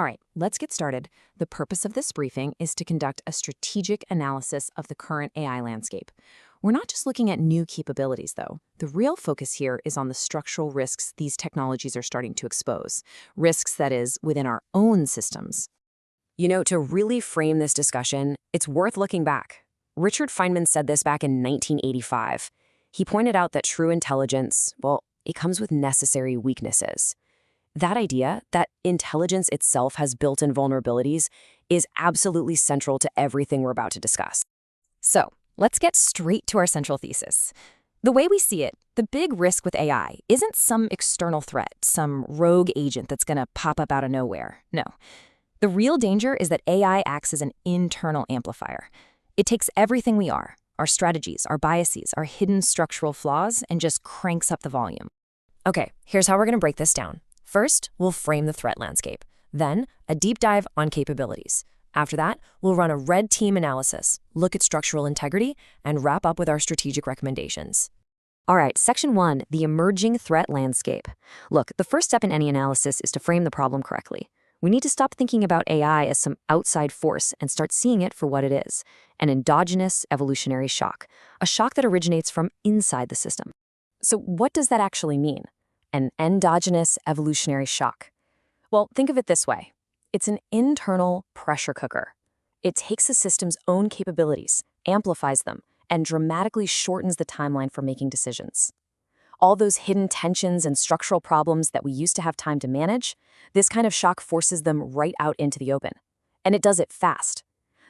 All right, let's get started. The purpose of this briefing is to conduct a strategic analysis of the current AI landscape. We're not just looking at new capabilities, though. The real focus here is on the structural risks these technologies are starting to expose. Risks, that is, within our own systems. To really frame this discussion, it's worth looking back. Richard Feynman said this back in 1985. He pointed out that true intelligence, well, it comes with necessary weaknesses. That idea, that intelligence itself has built-in vulnerabilities, is absolutely central to everything we're about to discuss. So, let's get straight to our central thesis. The way we see it, the big risk with AI isn't some external threat, some rogue agent that's going to pop up out of nowhere. No. The real danger is that AI acts as an internal amplifier. It takes everything we are, our strategies, our biases, our hidden structural flaws, and just cranks up the volume. Okay, here's how we're going to break this down. First, we'll frame the threat landscape. Then, a deep dive on capabilities. After that, we'll run a red team analysis, look at structural integrity, and wrap up with our strategic recommendations. All right, Section 1, the emerging threat landscape. Look, the first step in any analysis is to frame the problem correctly. We need to stop thinking about AI as some outside force and start seeing it for what it is, an endogenous evolutionary shock, a shock that originates from inside the system. So what does that actually mean? An endogenous evolutionary shock? Well, think of it this way. It's an internal pressure cooker. It takes a system's own capabilities, amplifies them, and dramatically shortens the timeline for making decisions. All those hidden tensions and structural problems that we used to have time to manage, this kind of shock forces them right out into the open. And it does it fast.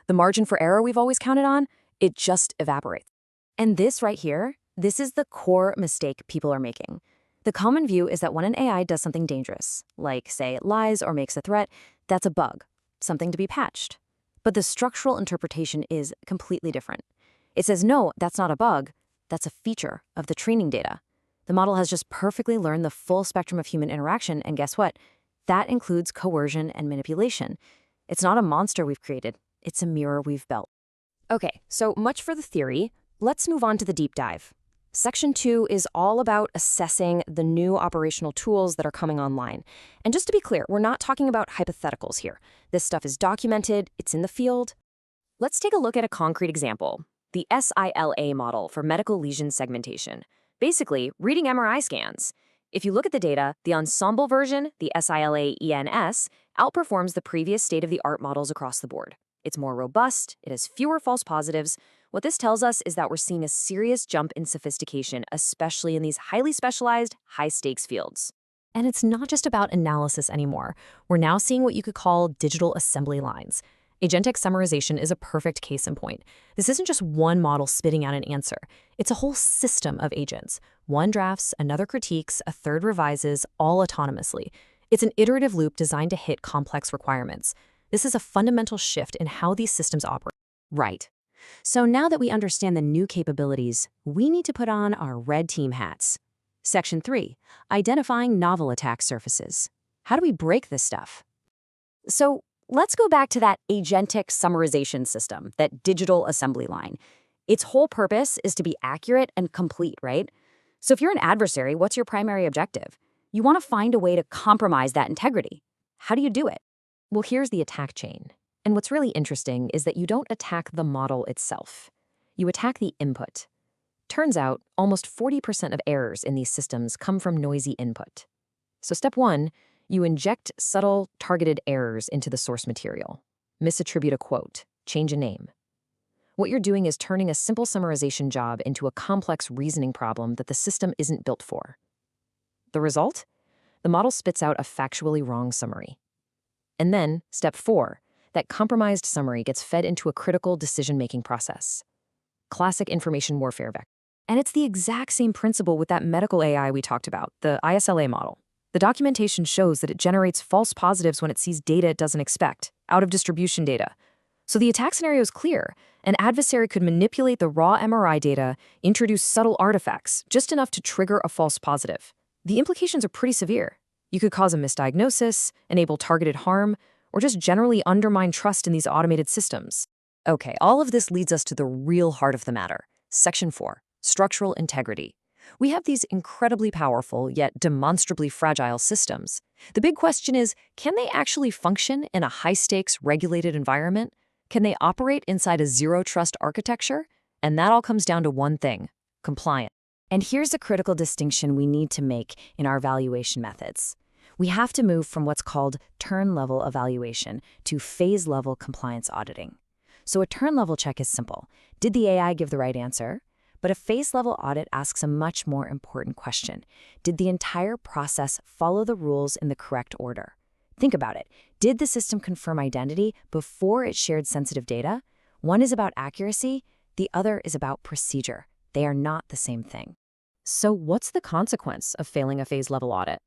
The margin for error we've always counted on, it just evaporates. And this right here, this is the core mistake people are making. The common view is that when an AI does something dangerous, like, say, it lies or makes a threat, that's a bug, something to be patched. But the structural interpretation is completely different. It says, no, that's not a bug, that's a feature of the training data. The model has just perfectly learned the full spectrum of human interaction, and guess what? That includes coercion and manipulation. It's not a monster we've created, it's a mirror we've built. Okay, so much for the theory. Let's move on to the deep dive. Section 2 is all about assessing the new operational tools that are coming online. And just to be clear, we're not talking about hypotheticals here. This stuff is documented, it's in the field. Let's take a look at a concrete example, the SILA model for medical lesion segmentation. Basically, reading MRI scans. If you look at the data, the ensemble version, the SILA-ENS, outperforms the previous state-of-the-art models across the board. It's more robust, it has fewer false positives. What this tells us is that we're seeing a serious jump in sophistication, especially in these highly specialized, high-stakes fields. And it's not just about analysis anymore. We're now seeing what you could call digital assembly lines. Agentic summarization is a perfect case in point. This isn't just one model spitting out an answer. It's a whole system of agents. One drafts, another critiques, a third revises, all autonomously. It's an iterative loop designed to hit complex requirements. This is a fundamental shift in how these systems operate. Right. So now that we understand the new capabilities, we need to put on our red team hats. Section 3, identifying novel attack surfaces. How do we break this stuff? So let's go back to that agentic summarization system, that digital assembly line. Its whole purpose is to be accurate and complete, right? So if you're an adversary, what's your primary objective? You want to find a way to compromise that integrity. How do you do it? Well, here's the attack chain. And what's really interesting is that you don't attack the model itself. You attack the input. Turns out, almost 40% of errors in these systems come from noisy input. So step 1, you inject subtle, targeted errors into the source material. Misattribute a quote, change a name. What you're doing is turning a simple summarization job into a complex reasoning problem that the system isn't built for. The result? The model spits out a factually wrong summary. And then, step 4, that compromised summary gets fed into a critical decision-making process. Classic information warfare vector. And it's the exact same principle with that medical AI we talked about, the ISLA model. The documentation shows that it generates false positives when it sees data it doesn't expect, out-of-distribution data. So the attack scenario is clear. An adversary could manipulate the raw MRI data, introduce subtle artifacts, just enough to trigger a false positive. The implications are pretty severe. You could cause a misdiagnosis, enable targeted harm, or just generally undermine trust in these automated systems. Okay, all of this leads us to the real heart of the matter. Section 4, structural integrity. We have these incredibly powerful yet demonstrably fragile systems. The big question is, can they actually function in a high-stakes, regulated environment? Can they operate inside a zero-trust architecture? And that all comes down to one thing: compliance. And here's a critical distinction we need to make in our evaluation methods. We have to move from what's called turn-level evaluation to phase-level compliance auditing. So a turn-level check is simple. Did the AI give the right answer? But a phase-level audit asks a much more important question. Did the entire process follow the rules in the correct order? Think about it. Did the system confirm identity before it shared sensitive data? One is about accuracy, the other is about procedure. They are not the same thing. So what's the consequence of failing a phase-level audit?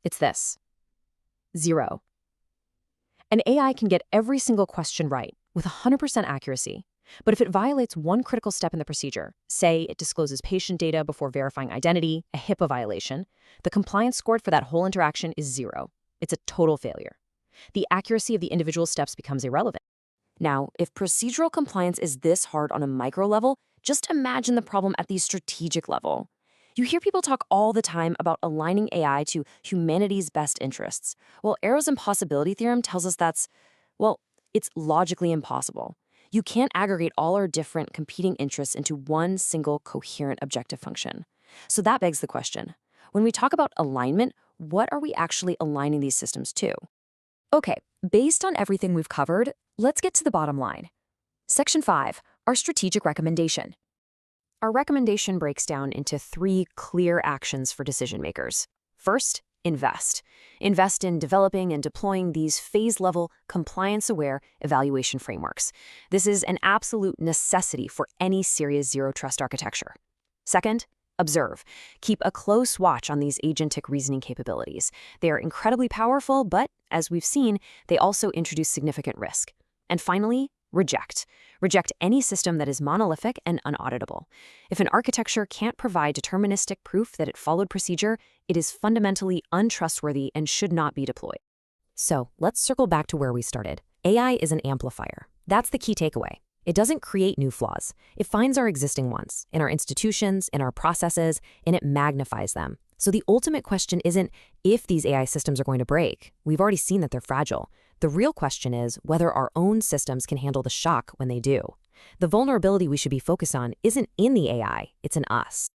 It's this: 0. An AI can get every single question right with 100% accuracy. But if it violates one critical step in the procedure, say it discloses patient data before verifying identity, a HIPAA violation, the compliance scored for that whole interaction is 0. It's a total failure. The accuracy of the individual steps becomes irrelevant. Now, if procedural compliance is this hard on a micro level, just imagine the problem at the strategic level. You hear people talk all the time about aligning AI to humanity's best interests. Well, Arrow's impossibility theorem tells us it's logically impossible. You can't aggregate all our different competing interests into one single coherent objective function. So that begs the question: when we talk about alignment, what are we actually aligning these systems to? Okay, based on everything we've covered, let's get to the bottom line. Section 5, our strategic recommendation. Our recommendation breaks down into 3 clear actions for decision makers. First, invest. Invest in developing and deploying these phase-level, compliance-aware evaluation frameworks. This is an absolute necessity for any serious zero-trust architecture. Second, observe. Keep a close watch on these agentic reasoning capabilities. They are incredibly powerful, but, as we've seen, they also introduce significant risk. And finally, reject. Reject any system that is monolithic and unauditable. If an architecture can't provide deterministic proof that it followed procedure, it is fundamentally untrustworthy and should not be deployed. So, let's circle back to where we started. AI is an amplifier. That's the key takeaway. It doesn't create new flaws. It finds our existing ones, in our institutions, in our processes, and it magnifies them. So the ultimate question isn't if these AI systems are going to break. We've already seen that they're fragile. The real question is whether our own systems can handle the shock when they do. The vulnerability we should be focused on isn't in the AI, it's in us.